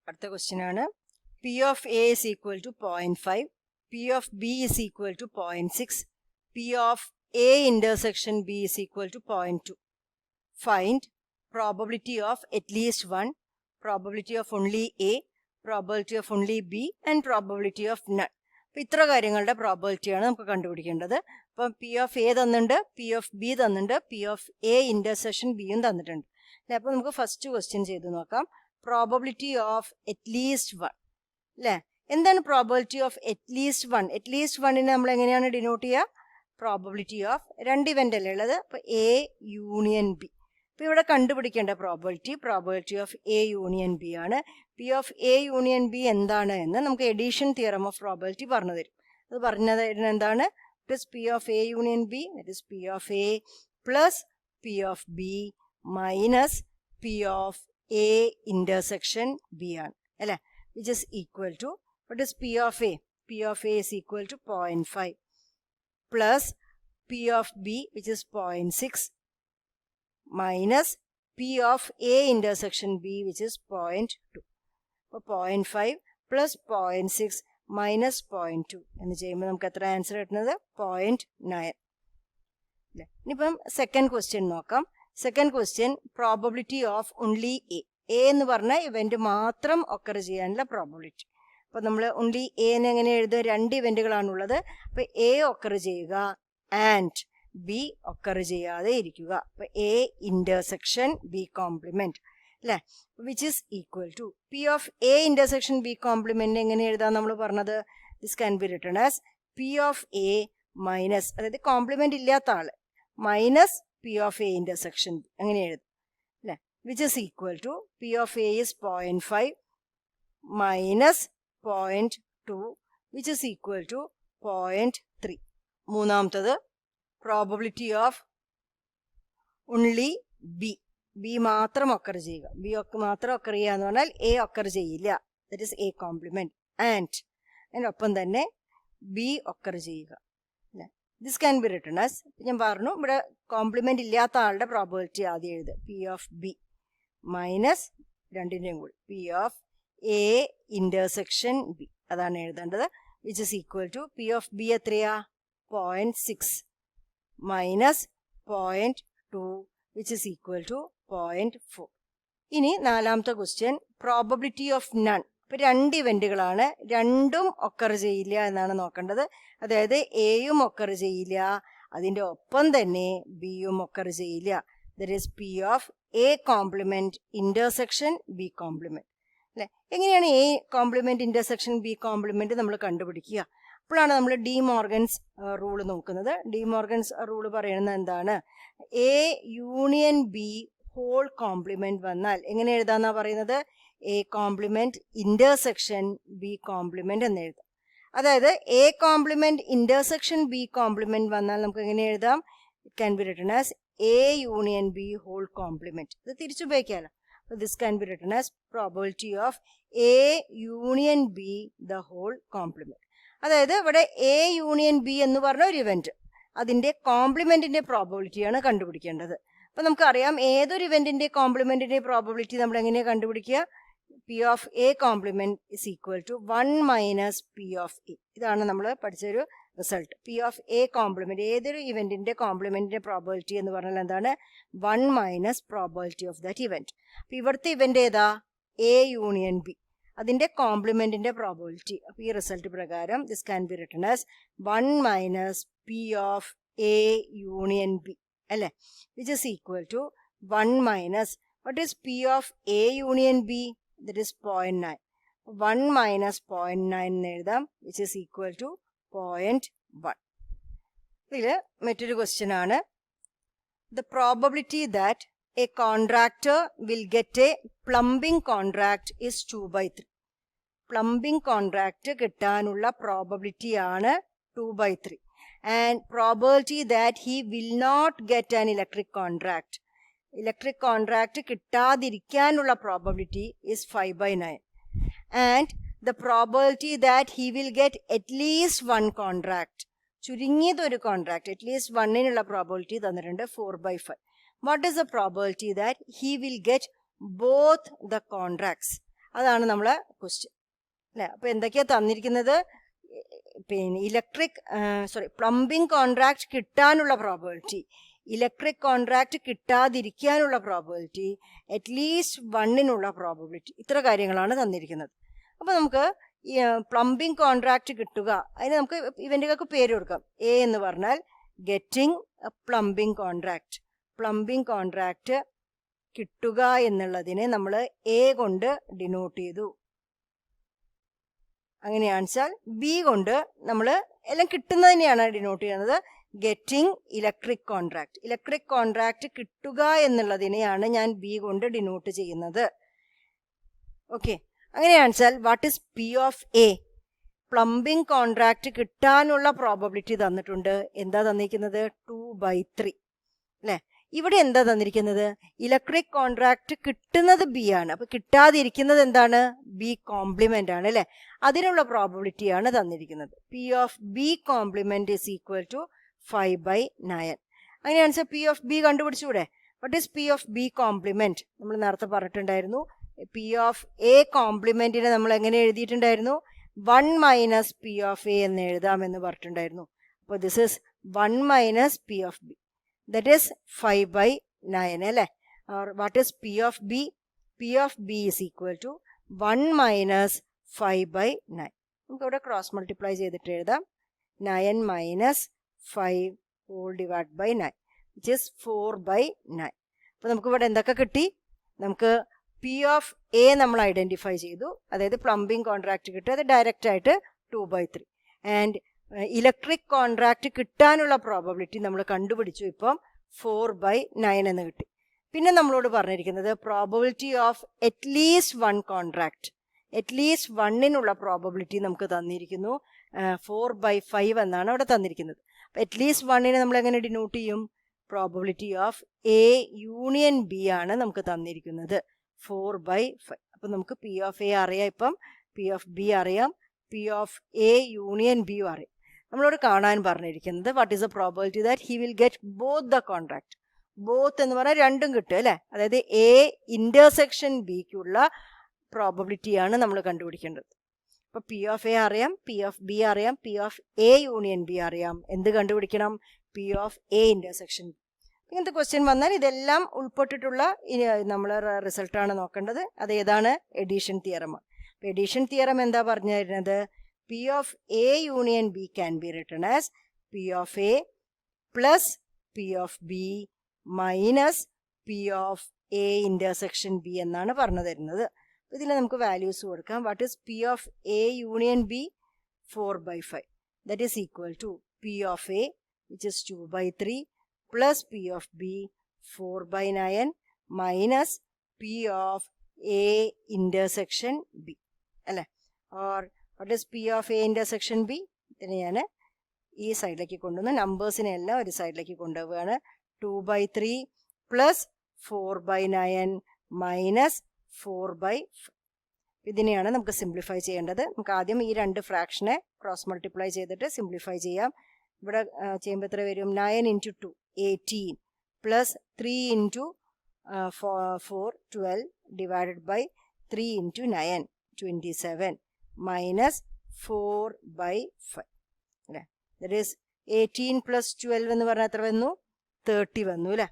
അടുത്ത ക്വസ്റ്റ്യൻ ആണ് P of A is equal to 0.5, P of B is equal to 0.6, P of A intersection B is equal to 0.2. Find probability of at least 1, probability of only A, probability of only B and probability of none. അപ്പോൾ ഇത്ര കാര്യങ്ങളുടെ പ്രോബബിലിറ്റിയാണ് നമുക്ക് കണ്ടുപിടിക്കേണ്ടത്. അപ്പം P of A തന്നിട്ടുണ്ട്, P of B തന്നിട്ടുണ്ട്, P of A intersection Bയും തന്നിട്ടുണ്ട്. അല്ലേ, അപ്പോൾ നമുക്ക് ഫസ്റ്റ് ക്വസ്റ്റ്യൻ ചെയ്ത് നോക്കാം. പ്രോബബിലിറ്റി ഓഫ് അറ്റ് ലീസ്റ്റ് 1 അല്ലേ. എന്താണ് probability of at least 1? At least 1നെ നമ്മൾ എങ്ങനെയാണ് ഡിനോട്ട് ചെയ്യുക? പ്രോബബിലിറ്റി ഓഫ് 2 ഇവന്റ് അല്ലേ ഉള്ളത്, അപ്പോൾ A യൂണിയൻ B. അപ്പോൾ ഇവിടെ കണ്ടുപിടിക്കേണ്ട probability of A union B ആണ്. P of A union B എന്താണ് എന്ന് നമുക്ക് എഡീഷൻ തിയറം ഓഫ് പ്രോബബിലിറ്റി പറഞ്ഞു തരും. അത് പറഞ്ഞു തരുന്നത് എന്താണ്? It is P of A union B, that is P of A plus P of B minus P of A intersection B ആണ് അല്ലേ, which is equal to, what is P of A? P of A is equal to 0.5 plus P of B, which is 0.6 minus P of A intersection B, which is 0.2. അപ്പോൾ 0.5 plus 0.6 minus 0.2 എന്ന് ചെയ്യുമ്പോൾ നമുക്ക് എത്ര answer കിട്ടുന്നത്? 0.9 അല്ലേ. ഇനിയിപ്പം second question നോക്കാം. Second question probability of only A. A എന്ന് പറഞ്ഞാൽ ഇവന്റ് മാത്രം ഒക്കർ ചെയ്യാനുള്ള പ്രോബബിലിറ്റി. അപ്പോൾ നമ്മൾ ഓൺലി എനെ എങ്ങനെ എഴുതുക? 2 ഇവന്റുകളാണുള്ളത്. അപ്പോൾ എ ഒക്കർ ചെയ്യുക ആൻഡ് ബി ഒക്കർ ചെയ്യാതെ ഇരിക്കുക. അപ്പോൾ എ ഇന്റർസെക്ഷൻ ബി കോംപ്ലിമെന്റ് അല്ലേ, which is equal to P of A intersection B complement എങ്ങനെ എഴുതാൻ നമ്മൾ പറഞ്ഞത്? This can be written as P of A minus, അതായത് കോംപ്ലിമെന്റ് ഇല്ലാത്ത ആള്, minus P of A intersection B അങ്ങനെ എഴുതും അല്ലേ, which is equal to P of A is 0.5 minus 0.2 which is equal to 0.3. മൂന്നാമത്തത് probability of only B. B മാത്രം occur ചെയ്യുക. B മാത്രം ഒക്കർ ചെയ്യുക എന്ന് പറഞ്ഞാൽ A ഒക്കർ ചെയ്യില്ല, that is A complement and അതിനൊപ്പം തന്നെ B ഒക്കർ ചെയ്യുക. This can be written as, ഞാൻ പറഞ്ഞു ഇവിടെ കോംപ്ലിമെന്റ് ഇല്ലാത്ത ആളുടെ പ്രോബബിലിറ്റി ആദ്യം എഴുതുക. P of B മൈനസ് 2ന്റെയും കൂടി P of A intersection B അതാണ് എഴുതേണ്ടത്, which is equal to P of B എത്രയാ? 0.6 minus 0.2 which is equal to 0.4. ഇനി നാലാമത്തെ ക്വസ്റ്റ്യൻ പ്രോബബിലിറ്റി ഓഫ് നൺ. ഇപ്പൊ 2 ഇവന്റുകളാണ്, രണ്ടും ഒക്കർ ചെയ്യില്ല എന്നാണ് നോക്കേണ്ടത്. അതായത് എയും ഒക്കർ ചെയ്യില്ല, അതിന്റെ ഒപ്പം തന്നെ ബിയും ഒക്കർ ചെയ്യില്ല. That is P of A complement intersection B complement അല്ലെ. എങ്ങനെയാണ് A complement intersection B complement നമ്മൾ കണ്ടുപിടിക്കുക? അപ്പോഴാണ് നമ്മൾ ഡി മോർഗൻസ് റൂള് നോക്കുന്നത്. ഡി മോർഗൻസ് റൂള് പറയുന്നത് എന്താണ്? A union B whole complement വന്നാൽ എങ്ങനെ എഴുതാന്നാ പറയുന്നത്? A complement intersection B complement എന്ന് എഴുതാം. അതായത് A complement intersection B complement വന്നാൽ നമുക്ക് എങ്ങനെ എഴുതാം? It can be written as A union B whole complement. ഇത് തിരിച്ചുപയോഗിക്കാമല്ലോ. This can be written as probability of A union B the whole complement. അതായത് ഇവിടെ A യൂണിയൻ ബി എന്ന് പറഞ്ഞ ഒരു ഇവന്റ്, അതിന്റെ കോംപ്ലിമെന്റിന്റെ പ്രോബബിലിറ്റിയാണ് കണ്ടുപിടിക്കേണ്ടത്. അപ്പൊ നമുക്കറിയാം ഏതൊരു ഇവന്റിന്റെ കോംപ്ലിമെന്റിന്റെ പ്രോബബിലിറ്റി നമ്മൾ എങ്ങനെയാണ് കണ്ടുപിടിക്കുക? P of A complement is equal to 1 minus P of A. ഇതാണ് നമ്മൾ പഠിച്ചൊരു result. P of A complement, ഏതൊരു ഇവന്റിന്റെ കോംപ്ലിമെന്റിന്റെ പ്രോബബിലിറ്റി എന്ന് പറഞ്ഞാൽ എന്താണ്? 1 minus probability of that event. അപ്പൊ ഇവിടുത്തെ ഇവന്റ് ഏതാ? A യൂണിയൻ ബി, അതിന്റെ കോംപ്ലിമെന്റിന്റെ പ്രോബബിലിറ്റി. അപ്പൊ ഈ റിസൾട്ട് പ്രകാരം this can be written as 1 minus P of A union B അല്ലെ, which is equal to 1 minus what is P of A union B? that is 0.9. 1 minus 0.9 എന്ന് എഴുതാം, which is equal to 0.1. ഇതിൽ മറ്റൊരു question ആണ്, the probability that a contractor will get a plumbing contract is 2/3. Plumbing contract കിട്ടാനുള്ള probability ആണ് 2/3 and probability that he will not get an electric contract. Electric contract കിട്ടാതിരിക്കാനുള്ള probability is 5/9 and the probability that he will get at least 1 contract, ചുരുങ്ങിയതൊരു contract at least 1നുള്ള probability തന്നിട്ടുണ്ട് 4/5. What is the probability that he will get both the contracts? അതാണ് നമ്മളെ question അല്ലേ. അപ്പോൾ എന്തൊക്കെയാണ് തന്നിരിക്കുന്നത്? പിന്നെ പ്ലംബിംഗ് കോൺട്രാക്ട് കിട്ടാനുള്ള പ്രോബബിലിറ്റി, ഇലക്ട്രിക് കോൺട്രാക്ട് കിട്ടാതിരിക്കാനുള്ള പ്രോബബിലിറ്റി, അറ്റ്ലീസ്റ്റ് 1നുള്ള പ്രോബബിലിറ്റി, ഇത്ര കാര്യങ്ങളാണ് തന്നിരിക്കുന്നത്. അപ്പോൾ നമുക്ക് ഈ പ്ലംബിംഗ് കോൺട്രാക്ട് കിട്ടുക, അതിന് നമുക്ക് ഇവന്റുകൾക്ക് പേര് കൊടുക്കാം. എ എന്ന് പറഞ്ഞാൽ getting A plumbing contract. Plumbing contract കിട്ടുക എന്നുള്ളതിനെ നമ്മൾ എ കൊണ്ട് ഡിനോട്ട് ചെയ്തു. അങ്ങനെയാണെന്ന് വെച്ചാൽ ബി കൊണ്ട് നമ്മൾ എല്ലാം കിട്ടുന്നതിനെയാണ് ഡിനോട്ട് ചെയ്യുന്നത്. Getting electric contract, electric contract കിട്ടുക എന്നുള്ളതിനെയാണ് ഞാൻ ബി കൊണ്ട് ഡിനോട്ട് ചെയ്യുന്നത്. ഓക്കെ, അങ്ങനെയാണെന്ന് വെച്ചാൽ what is P of A? Plumbing contract കിട്ടാനുള്ള പ്രോബബിലിറ്റി തന്നിട്ടുണ്ട്. എന്താ തന്നിരിക്കുന്നത്? 2/3 അല്ലേ. ഇവിടെ എന്താ തന്നിരിക്കുന്നത്? ഇലക്ട്രിക് കോൺട്രാക്ട് കിട്ടുന്നത് ബി ആണ്. അപ്പൊ കിട്ടാതിരിക്കുന്നത് എന്താണ്? ബി കോംപ്ലിമെന്റ് ആണ് അല്ലെ. അതിനുള്ള പ്രോബബിലിറ്റി ആണ് തന്നിരിക്കുന്നത്. P of B complement is equal to 5/9. അങ്ങനെയാണെന്ന് പി ഓഫ് ബി കണ്ടുപിടിച്ചൂടെ? What is P of B complement? നമ്മൾ നേരത്തെ പറഞ്ഞിട്ടുണ്ടായിരുന്നു. പി ഓഫ് എ കോംപ്ലിമെന്റിനെ നമ്മൾ എങ്ങനെ എഴുതിയിട്ടുണ്ടായിരുന്നു? 1 മൈനസ് പി ഓഫ് എ എന്ന് എഴുതാമെന്ന് പറഞ്ഞിട്ടുണ്ടായിരുന്നു. അപ്പോൾ this is 1 minus P of B, that is 5/9 അല്ലേ. or what is P of B? P of B is equal to 1 minus 5/9. നമുക്ക് ഇവിടെ ക്രോസ് മൾട്ടിപ്ലൈ ചെയ്തിട്ട് എഴുതാം. 9 minus 5 whole divided by 9 which is 4/9. അപ്പോൾ നമുക്ക് ഇവിടെ എന്തൊക്കെ കിട്ടി? നമുക്ക് P of A നമ്മൾ ഐഡന്റിഫൈ ചെയ്തു, അതായത് പ്ലംബിംഗ് കോൺട്രാക്ട് കിട്ടും, അത് ഡയറക്റ്റ് ആയിട്ട് 2/3. ആൻഡ് ഇലക്ട്രിക് കോൺട്രാക്ട് കിട്ടാനുള്ള പ്രോബബിലിറ്റി നമ്മൾ കണ്ടുപിടിച്ചു. ഇപ്പം 4/9 എന്ന് കിട്ടി. പിന്നെ നമ്മളോട് പറഞ്ഞിരിക്കുന്നത് probability of at least 1 contract, at least 1നുള്ള പ്രോബബിലിറ്റി നമുക്ക് തന്നിരിക്കുന്നു. 4/5 എന്നാണ് അവിടെ തന്നിരിക്കുന്നത്. അറ്റ്ലീസ്റ്റ് 1നെ നമ്മൾ എങ്ങനെ ഡിനോട്ട് ചെയ്യും? Probability of A union B ആണ് നമുക്ക് തന്നിരിക്കുന്നത്, 4/5. അപ്പം നമുക്ക് പി ഓഫ് എ അറിയാം, ഇപ്പം പി ഓഫ് ബി അറിയാം, P of A union B അറിയാം. നമ്മളോട് കാണാൻ പറഞ്ഞിരിക്കുന്നത് what is the probability that he will get both the contract. Both എന്ന് പറഞ്ഞാൽ രണ്ടും കിട്ടും അല്ലേ. അതായത് എ ഇന്റർസെക്ഷൻ ബിക്കുള്ള പ്രോബബിലിറ്റിയാണ് നമ്മൾ കണ്ടുപിടിക്കേണ്ടത്. അപ്പോൾ പി ഓഫ് എ അറിയാം, പി ഓഫ് ബി അറിയാം, P of A union B അറിയാം. എന്ത് കണ്ടുപിടിക്കണം? P of A intersection B. ഇങ്ങനത്തെ ക്വസ്റ്റ്യൻ വന്നാൽ ഇതെല്ലാം ഉൾപ്പെട്ടിട്ടുള്ള നമ്മൾ റിസൾട്ടാണ് നോക്കേണ്ടത്. അത് ഏതാണ്? എഡീഷൻ തിയറമാണ്. എഡീഷൻ തിയറം എന്താ പറഞ്ഞു തരുന്നത്? P of A union B can be written as P of A plus P of B minus P of A intersection B എന്നാണ് പറഞ്ഞു തരുന്നത്. ഇതിൽ നമുക്ക് വാല്യൂസ് കൊടുക്കാം. What is P of A union B? 4/5. That is equal to P of A which is 2/3 plus P of B 4/9 minus P of A intersection B അല്ലേ. or what is P of A intersection B? ഇതിനെ ഞാൻ ഈ സൈഡിലേക്ക് കൊണ്ടുവന്ന് നമ്പേഴ്സിനെ എല്ലാം ഒരു സൈഡിലേക്ക് കൊണ്ടുപോവുകയാണ്. 2/3 പ്ലസ് 4/9 മൈനസ് 4/5. ഇതിനെയാണ് നമുക്ക് സിംപ്ലിഫൈ ചെയ്യേണ്ടത്. നമുക്ക് ആദ്യം ഈ രണ്ട് ഫ്രാക്ഷനെ ക്രോസ് മൾട്ടിപ്ലൈ ചെയ്തിട്ട് സിംപ്ലിഫൈ ചെയ്യാം. ഇവിടെ ചെയ്യുമ്പോൾ എത്ര വരും? 9 into 2 18 plus 3 into 4 12 divided by 3 into 9 27 minus 4/5 അല്ലേ. ദാറ്റ് ഈസ് 18 പ്ലസ് 12 എന്ന് പറഞ്ഞാൽ എത്ര വന്നു? 30 വന്നു അല്ലേ.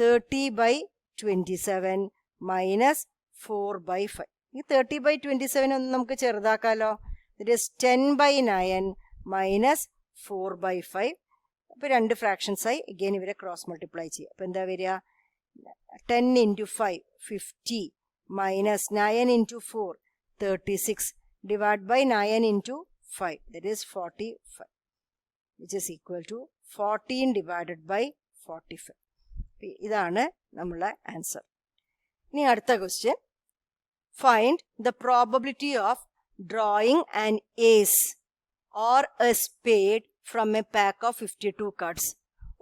30/27 മൈനസ് 4/5. ഈ 30/27 ഒന്ന് നമുക്ക് ചെറുതാക്കാമല്ലോ. That is 10/9 minus 4/5. അപ്പോൾ രണ്ട് ഫ്രാക്ഷൻസായി അഗെയിൻ ഇവരെ ക്രോസ് മൾട്ടിപ്ലൈ ചെയ്യുക. അപ്പോൾ എന്താ വരിക? 10 into 5 50 minus 9 into 4 36 divided by 9 into 5 that is 45 which is equal to 14 divided by 45. ഇതാണ് നമ്മളെ ആൻസർ. ഇനി അടുത്ത question. Find the probability of drawing an ace or a spade from a pack of 52 cards.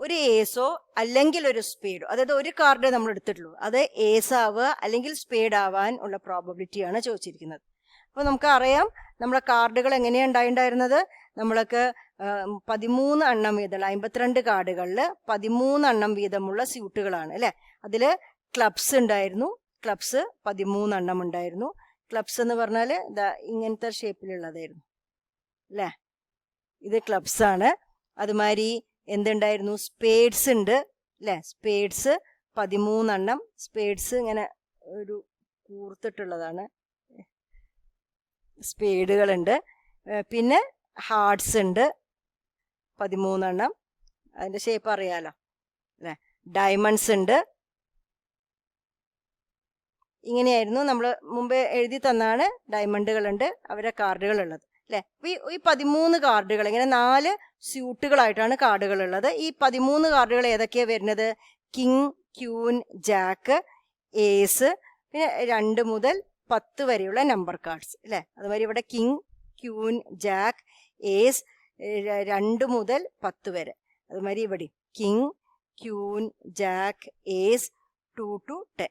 ഒരു ഏസോ അല്ലെങ്കിൽ ഒരു സ്പേഡോ, അതായത് ഒരു കാർഡേ നമ്മൾ എടുത്തിട്ടുള്ളൂ, അത് ഏസ് ആവുക അല്ലെങ്കിൽ സ്പേഡ് ആവാൻ ഉള്ള പ്രോബബിലിറ്റിയാണ് ചോദിച്ചിരിക്കുന്നത്. അപ്പോൾ നമുക്കറിയാം നമ്മളെ കാർഡുകൾ എങ്ങനെയാണ് ഉണ്ടായിരുന്നത്. നമ്മൾക്ക് 13 എണ്ണം വീതമുള്ള 52 കാർഡുകളിൽ 13 എണ്ണം വീതമുള്ള സ്യൂട്ടുകളാണ് അല്ലേ. അതിൽ ക്ലബ്സ് ഉണ്ടായിരുന്നു. ക്ലബ്സ് 13 എണ്ണം ഉണ്ടായിരുന്നു. ക്ലബ്സ് എന്ന് പറഞ്ഞാൽ ഇതാ ഇങ്ങനത്തെ ഷേപ്പിലുള്ളതായിരുന്നു അല്ലേ, ഇത് ക്ലബ്സ് ആണ്. അതുമാതിരി എന്തുണ്ടായിരുന്നു, സ്പേഡ്സ് ഉണ്ട് അല്ലേ, സ്പേഡ്സ് 13 സ്പേഡ്സ് ഇങ്ങനെ ഒരു കൂർത്തിട്ടുള്ളതാണ്, സ്പേഡുകളുണ്ട്. പിന്നെ ഹാർട്സ് ഉണ്ട് 13, അതിൻ്റെ ഷേപ്പ് അറിയാലോ അല്ലേ. ഡയമണ്ട്സ് ഉണ്ട്. ഇങ്ങനെയായിരുന്നു നമ്മൾ മുമ്പേ എഴുതി തന്നാണ്. ഡയമണ്ടുകളുണ്ട്, അവരുടെ കാർഡുകളുള്ളത് അല്ലേ. അപ്പോൾ ഈ 13 കാർഡുകൾ ഇങ്ങനെ 4 സ്യൂട്ടുകളായിട്ടാണ് കാർഡുകൾ ഉള്ളത്. ഈ 13 കാർഡുകൾ ഏതൊക്കെയാണ് വരുന്നത്, കിങ്, ക്യൂൻ, ജാക്ക്, ഏസ്, പിന്നെ 2 മുതൽ 10 വരെയുള്ള നമ്പർ കാർഡ്സ് അല്ലേ. അതുമാതിരി ഇവിടെ കിങ്, ക്യൂൻ, ജാക്ക്, ഏസ് 2 മുതൽ 10 വരെ. അതുമാതിരി ഇവിടെ king, queen, jack, ace 2 to 10.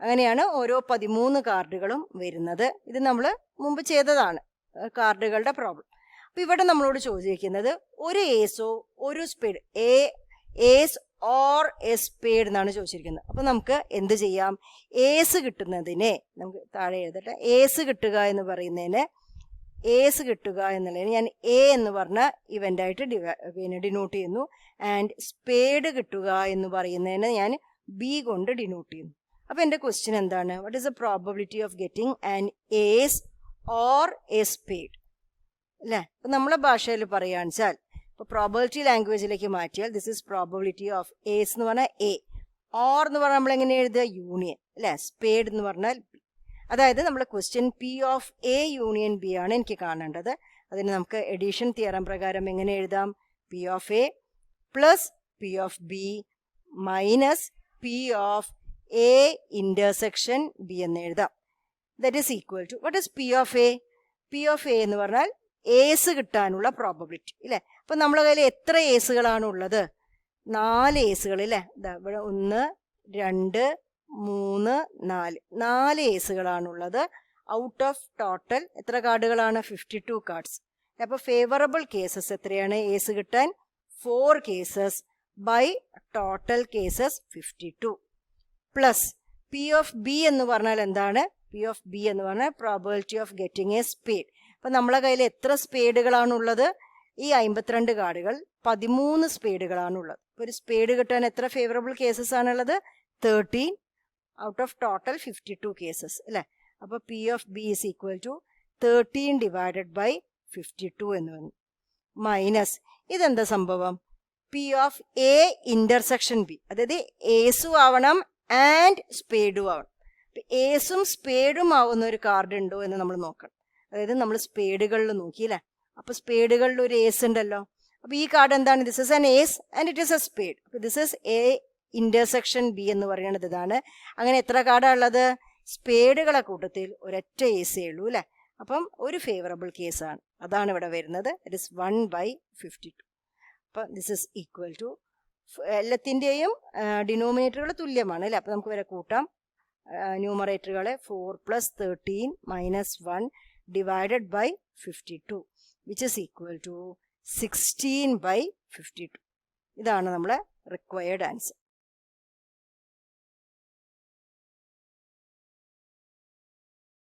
അങ്ങനെയാണ് ഓരോ 13 കാർഡുകളും വരുന്നത്. ഇത് നമ്മൾ മുമ്പ് ചെയ്തതാണ് കാർഡുകളുടെ പ്രോബ്ലം. അപ്പോൾ ഇവിടെ നമ്മളോട് ചോദിക്കുന്നത് ഒരു ഏസോ ഒരു spade, ace or a spade എന്നാണ് ചോദിച്ചിരിക്കുന്നത്. അപ്പോൾ നമുക്ക് എന്ത് ചെയ്യാം, ഏസ് കിട്ടുന്നതിനെ നമുക്ക് താഴെ എഴുതട്ടെ. ഏസ് കിട്ടുക എന്ന് പറയുന്നതിന്, ഏസ് കിട്ടുക എന്നുള്ളതിന് ഞാൻ എ എന്ന് പറഞ്ഞ ഇവൻ്റായിട്ട് ഡിനോട്ട് ചെയ്യുന്നു. ആൻഡ് സ്പേഡ് കിട്ടുക എന്ന് പറയുന്നതിന് ഞാൻ ബി കൊണ്ട് ഡിനോട്ട് ചെയ്യുന്നു. അപ്പോൾ എൻ്റെ ക്വസ്റ്റ്യൻ എന്താണ്, what is the probability of getting an ace or a spade അല്ലേ. അപ്പം നമ്മളെ ഭാഷയിൽ പറയുകയാണെന്ന് വെച്ചാൽ, ഇപ്പോൾ പ്രോബബിലിറ്റി ലാംഗ്വേജിലേക്ക് മാറ്റിയാൽ this is probability of ace എന്ന് പറഞ്ഞാൽ എ, ഓർ എന്ന് പറഞ്ഞാൽ നമ്മൾ എങ്ങനെ എഴുതുക, യൂണിയൻ അല്ലേ, സ്പേഡ് എന്ന് പറഞ്ഞാൽ ബി. അതായത് നമ്മുടെ question P of A union B ആണ് എനിക്ക് കാണേണ്ടത്. അതിന് നമുക്ക് എഡീഷൻ തിയറം പ്രകാരം എങ്ങനെ എഴുതാം, P of A plus P of B minus P of A intersection B എന്ന് എഴുതാം. That is equal to what is P of A. P of A എന്ന് പറഞ്ഞാൽ ഏസ് കിട്ടാനുള്ള പ്രോബബിലിറ്റി ഇല്ലേ. അപ്പം നമ്മളെ കയ്യിൽ എത്ര ഏസുകളാണ് ഉള്ളത്, 4 ഏസുകൾ അല്ലേ. ഇവിടെ 1 2 3 4 ഏസുകളാണുള്ളത്. ഔട്ട് ഓഫ് ടോട്ടൽ എത്ര കാർഡുകളാണ്, 52 കാർഡ്സ്. അപ്പോൾ ഫേവറബിൾ കേസസ് എത്രയാണ് ഏസ് കിട്ടാൻ, 4 cases by total cases 52 plus P of B എന്ന് പറഞ്ഞാൽ എന്താണ്, പി ഓഫ് ബി എന്ന് പറഞ്ഞാൽ probability of getting a spade. അപ്പം നമ്മളെ കയ്യിൽ എത്ര സ്പേഡുകളാണുള്ളത്, ഈ 52 കാർഡുകൾ 13 സ്പേഡുകളാണുള്ളത്. ഇപ്പോൾ ഒരു സ്പേഡ് കിട്ടാൻ എത്ര ഫേവറബിൾ കേസസ് ആണുള്ളത്, 13 ഔട്ട് ഓഫ് ടോട്ടൽ 52 കേസസ് അല്ലേ. അപ്പോൾ P of B is equal to 13 divided by 52 എന്ന് വന്നു. മൈനസ് ഇതെന്താ സംഭവം, P of A intersection B, അതായത് ഏസും ആവണം ആൻഡ് സ്പേഡും ആവണം. ഏസും സ്പേഡും ആവുന്ന ഒരു കാർഡ് ഉണ്ടോ എന്ന് നമ്മൾ നോക്കണം. അതായത് നമ്മൾ സ്പേഡുകളിൽ നോക്കിയില്ലേ, അപ്പോൾ സ്പേഡുകളിൽ ഒരു ഏസ് ഉണ്ടല്ലോ. അപ്പോൾ ഈ കാർഡ് എന്താണ്, this is an ace and it is a spade. അപ്പോൾ this is a intersection B എന്ന് പറയുന്നത് ഇതാണ്. അങ്ങനെ എത്ര കാർഡാണ് ഉള്ളത്, സ്പേഡുകളെ കൂട്ടത്തിൽ ഒരൊറ്റ ഏസേ ഉള്ളൂ അല്ലേ. അപ്പം ഒരു ഫേവറബിൾ കേസാണ്, അതാണ് ഇവിടെ വരുന്നത്. It is 1/52. അപ്പം ദിസ് ഇസ് ഈക്വൽ ടു, എല്ലാത്തിൻ്റെയും ഡിനോമിനേറ്ററുകൾ തുല്യമാണ് അല്ലേ. അപ്പം നമുക്ക് വരെ കൂട്ടാം. ന്യൂമറേറ്ററുകളെ 4 + 13 - 1 divided by 52 which is equal to 16/52. ഇതാണ് നമ്മളെ റിക്വയർഡ് ആൻസർ.